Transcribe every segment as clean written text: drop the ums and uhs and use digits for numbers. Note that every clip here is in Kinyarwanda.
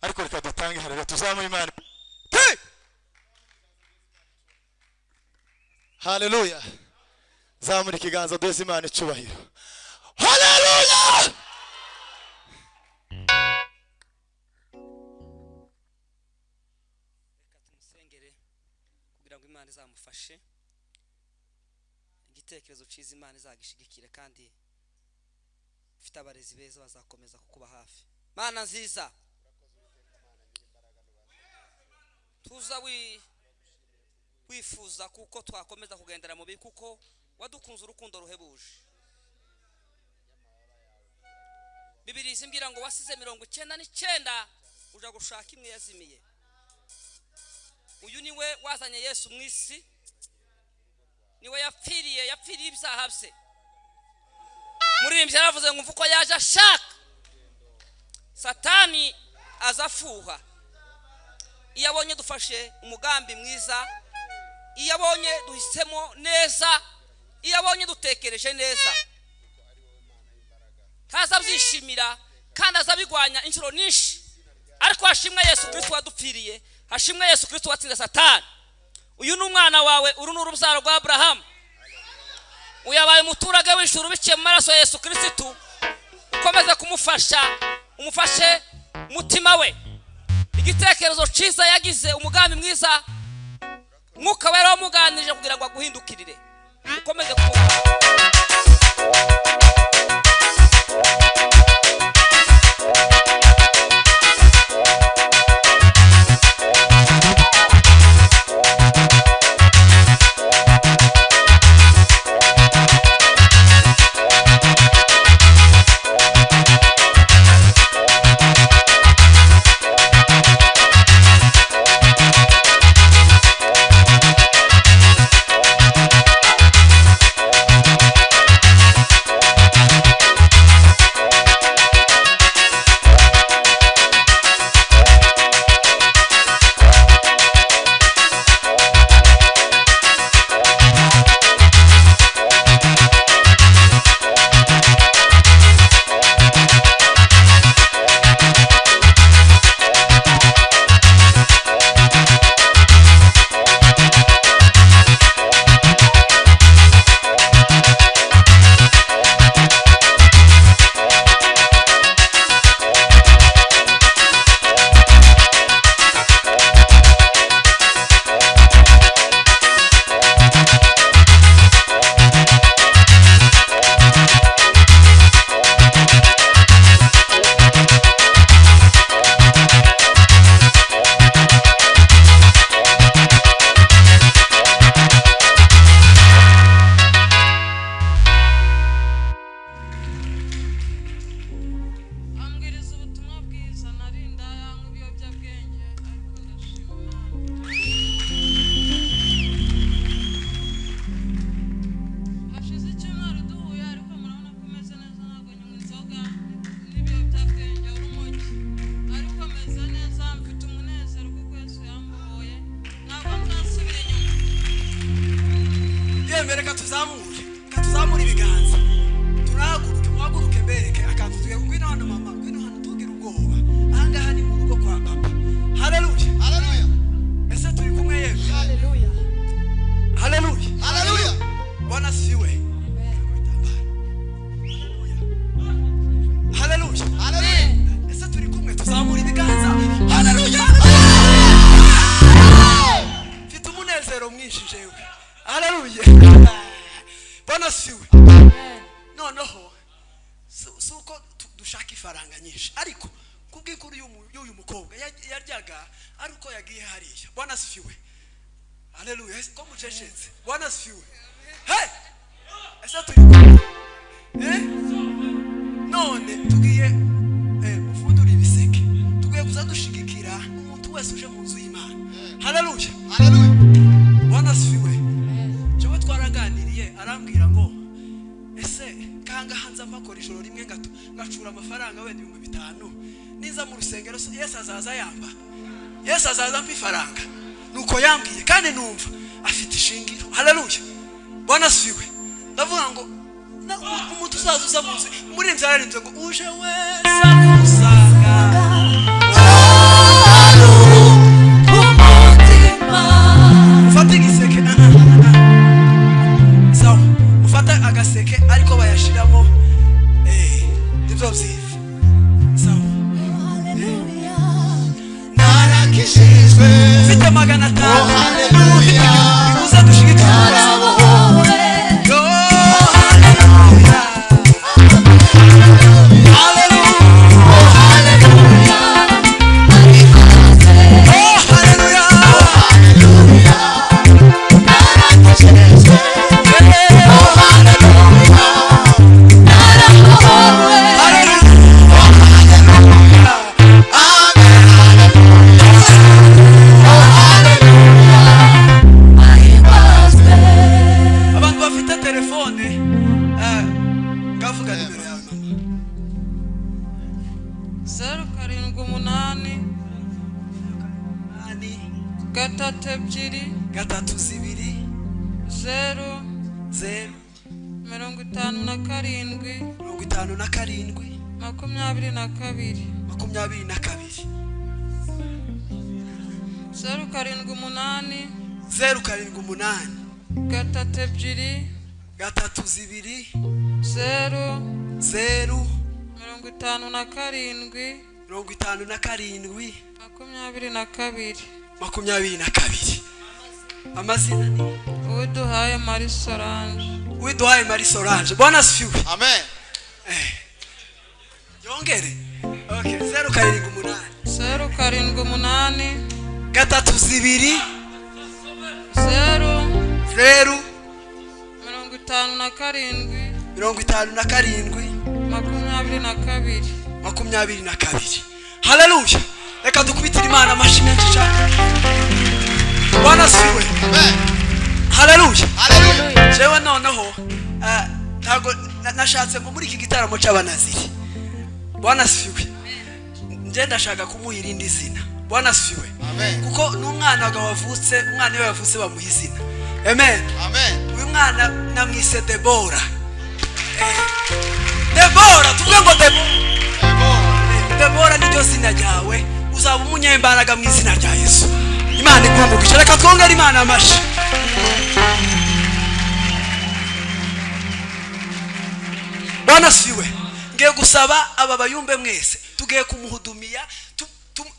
ariko reka dutange haleluya tuzamuye Imana haleluya zamura ikiganza duheze Imana icubahiro haleluya kugira ngo Imana izamufashe igitekerezo ciza Imana izagishigikire kandi ufite abarezi beza bazakomeza kukuba hafi. Mana nziza tuza wifuza kuko twakomeza kugendera mu bibi kuko wadukunze urukundo ruhebuje. Bibiri izimbira ngo wasize 99 uja gushaka imwe yazimiye. Uyu niwe wazanye Yesu mwisi, niwe yapfiriye ibyaha bye. Muririmbyi yaravuze ngo mvuko yaje ashaka Satani azafuha. Iyo abonye dufashe umugambi mwiza, iyo abonye duhisemo neza, iyo abonye dutekereje neza, kaza byishimira kandi azabigwanya inshuro nyinshi. Ariko hashimwe Yesu Kristo wadupfiriye, hashimwe Yesu Kristo watsinze Satani. Uyu n'umwana wawe uru n'urubyaro rwa Abraham, uyabaye umuturage w'ijuru biciye mu maraso ya Yesu Kristo. Ukomeze kumufasha, umufashe umutima we, igitekerezo ciza yagize, umugambi mwiza mwuka wera wamuganirije kugira ngo aguhindukirire. Ukomeze kumufasha. Katuzamure ibiganza turahaguruke bereke akantu tugiye ngwino hano mama ngwino hano tugira ubwoba ahangaha ni mu rugo kwa papa. Haleluya haleluya ese turi kumwe yewe. Haleluya haleluya haleluya Bwana siwe. Haleluya haleluya ese turi kumwe tuzamura ibiganza. Haleluya mfite umunezero mwinshi jewe. Haleluya Bwana siwe. Noneho suko dushaka ifaranga nyinshi ariko kubw'inkuru y'uyu mukobwa yaryaga ariko yagiye hariya. Bwana siwe. Haleluya ko mucecetse. Bwana siwe. Hey ese turi none tugiye ufundura ibiseke tugiye kuzadushigikira umuntu wese uje mu nzu y'Imana. Haleluya haleluya Bwana siwe. Cyo twaraganiriye arambwira ngo ese kanga hanza makora ijoro rimwe ngacura amafaranga wenda 5,000 niza mu rusengero Yesu azaza yamba. Yesu azaza mpa ifaranga nuko yambwiye kandi numva afite ishingiro. Haleluya Bwana siwe. Ndavuga ngo umuntu uzazuza mu nzu muri nzara ngo uje wese usanga ibihumbi 500 hallelujah. uza dushigikira amazina ni Uwiduhaye Marie Solange. Uwiduhaye Marie Solange. Bwana asifiwe. Amen. Yongere. Okay, 078. 078 32 0 0 57 22. Hallelujah. Reka dukubitire Imana amashimwe cyane. Bwana asifiwe. Amen. Hallelujah. Hallelujah. Jewe noneho ntago nashatse ngo muri iki gitaramo cy'abanaziri. Bwana asifiwe. Nje ndashaka kumuhirindi izina. Bwana asifiwe. Amen. Kuko n'umwana wavutse, umwana we yavutse bamuha izina. Amen. Amen. Uyu mwana namwise Debora. Debora, tuvuge ngo Debora ni ryo zina ryawe. Uzaba umunyembaraga mu izina rya Yesu. Imana ikumbugisha. Reka twongere Imana amashi. Bwana asifiwe. Ngiye gusaba aba bayumbe mwese tugiye kumuhudumia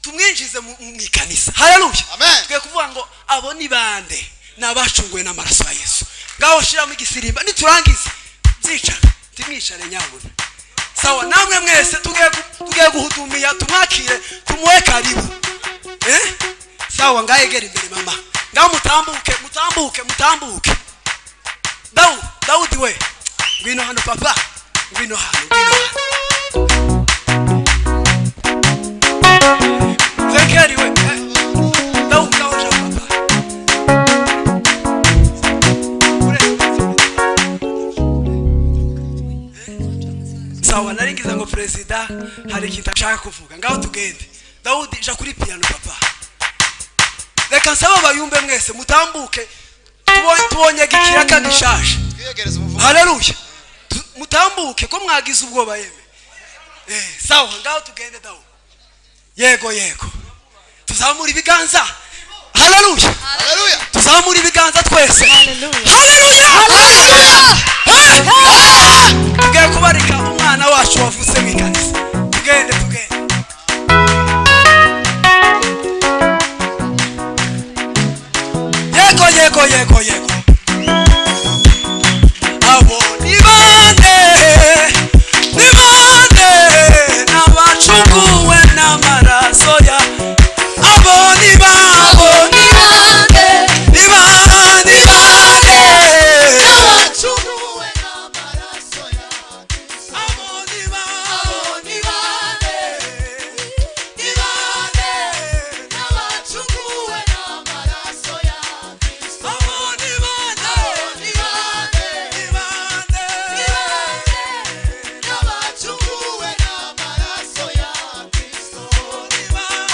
tumwinjize mu ikanisa. Haleluya. Amen. Tugiye kuvuga ngo abo ni bande nabacunguwe n'amaraso ya Yesu. Ngaho shira mu gisirimba niturangize zica timwishare nyabuna. Sawa namwe mwese tugiye guhudumia tumwakire tumuwe karibu. Sawa ngayegera imbere mama. Ngaho mutambuke. Daudi we. Ngwino hano papa. Ngwino hano. Zekeri we. Daudi ngaho papa. Sawa naringiza ngo president hari ikintu ashaka kuvuga. Ngaho tugende. Daudi ja kuri piano papa. Reka nsaba bayumbe mwese mutambuke. Tubonye gikiraka gishaje. Haleluya. Mutambuke ko mwagize ubwoba yeme. Sawa ngaho tugende dawo. Yego. Tuzamura ibiganza. Haleluya. Haleluya. Tuzamura ibiganza twese. Haleluya. Tugiye kubarika umwana wacu wavutse mu ikanisa. Tugende. Yego. Abo ni bande n'abacunguwe n'amaraso ya. Abo ni bande N'abacunguwe n'amaraso ya. Abo ni bande N'abacunguwe n'amaraso ya. Abo ni bande N'abacunguwe n'amaraso ya Kristo. Abo ni bande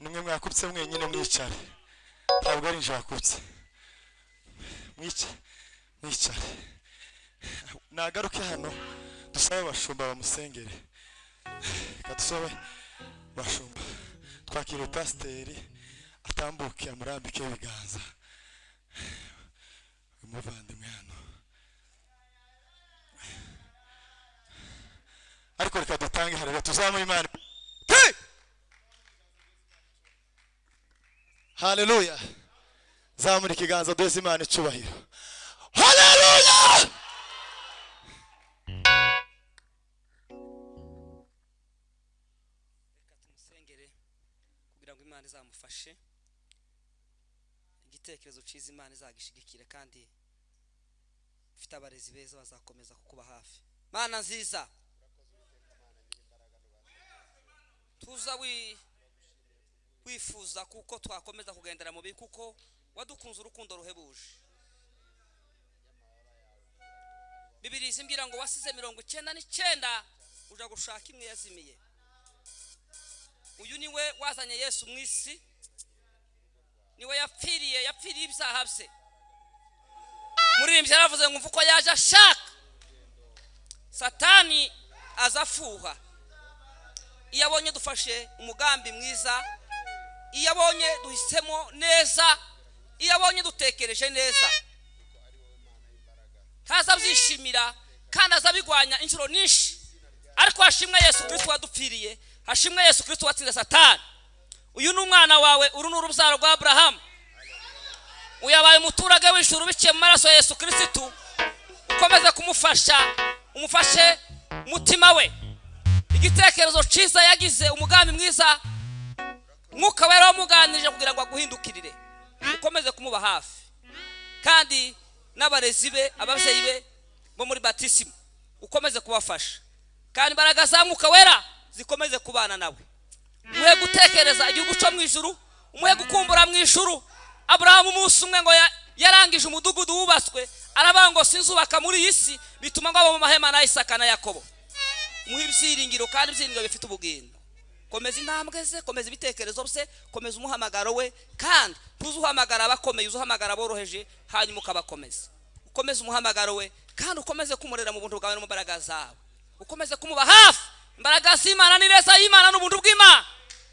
nimwe mwakubye mwenyine mwicare ntabwo ari nje wakubye mwicare nagaruke hano dusabe bashumba bamusengere kadusabe bashumba twakire pasiteri atambuke amurambike ibiganza umuvandimwe hano ariko reka dutange harere tuzamuye Imana. Haleluya. Zamura ikiganza duheze Imana icyubahiro. Haleluya. Tumusengere kugira ngo Imana izamufashe igitekerezo cyiza Imana izagishigikire kandi ufite abarezi beza bazakomeza kukuba hafi. Mana nziza tuza wifuza kuko twakomeza kugendera mu bibi kuko wadukunze urukundo ruhebuje. Bibiri zimbwira ngo wasize 99 uja gushaka imwe yazimiye. Uyu niwe wazanye Yesu mwisi, niwe yapfiriye ibyaha bye. Muririmbyi yaravuze ngo mvuko yaje ashaka Satani azafuha. Iyo abonye dufashe umugambi mwiza, iyo abonye duhisemo neza, iyo abonye dutekereje neza, ntazabyishimira kandi azabigwanya inshuro nyinshi. Ariko hashimwe Yesu Kristo wadupfiriye, hashimwe Yesu Kristo watsinze Satani. Uyu ni umwana wawe, uru n'urubyaro rwa Abraham. Uyabaye umuturage w'ijuru biciye mu maraso ya Yesu Kristo. Ukomeze kumufasha, umufashe mutima we. Igitekerezo cyiza yagize, umugambi mwiza, Mwuka Wera wamuganirije kugira ngo aguhindukirire. Ukomeze kumuba hafi. Kandi n'abarezi be, ababyeyi be bo muri batisimu ukomeze kubafasha. Kandi imbaraga za Mwuka Wera zikomeze kubana nawe. Umuhe gutekereza igihugu cyo mu ijuru, umuhe gukumbura mu ijuru. Abraham umunsi umwe ngo yarangije umudugudu wubatswe, arabango sinzubaka muri iyi si, bituma ngo abo mu mahema na Isaka na Yakobo. Muhe ibyiringiro kandi ibyiringiro bifite ubugendo. Komeza intambwe ze, komeza ibitekerezo bye, komeza umuhamagaro we, kandi tuzuhamagara abakomeye, uzuhamagara boroheje, hanyuma ukabakomeza. Ukomeze umuhamagaro we kandi ukomeze kumurera mu buntu bwawe no mu mbaraga zawe. Ukomeze kumuba hafi, imbaraga z'Imana n'ireza y'Imana n'ubuntu bw'Imana.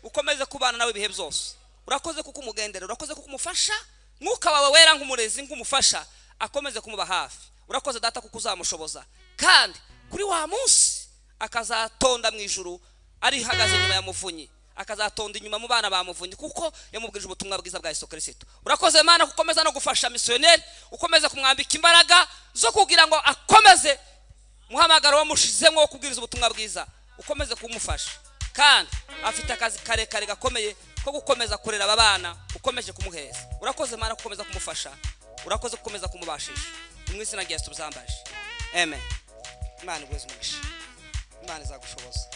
Ukomeze kubana nawe ibihe byose. Urakoze kuko umugendera, urakoze kuko umufasha. Mwuka wawe Wera nk'umurezi nk'umufasha akomeze kumuba hafi. Urakoze data kuko uzamushoboza, kandi kuri wa munsi akazatonda mu ijuru ari hagaze nyuma ya muvunyi, akazatonda inyuma mu bana ba muvunyi kuko yamubwirije ubutumwa bwiza bwa Yesu Kristo. Urakoze Mana kukomeza no gufasha missionnaire, ukomeze kumwambika imbaraga zo kugira ngo akomeze muhamagaro wamushizemo wo kubwiriza ubutumwa bwiza. Ukomeze kumufasha kandi afite akazi karekare gakomeye ko gukomeza kurera aba bana, ukomeje kumuheza. Urakoze Mana gukomeza kumufasha, urakoze gukomeza kumubashisha. Mu izina rya Yesu tuzambaje, amen. Imana igweze umugisha, Imana izagushoboza.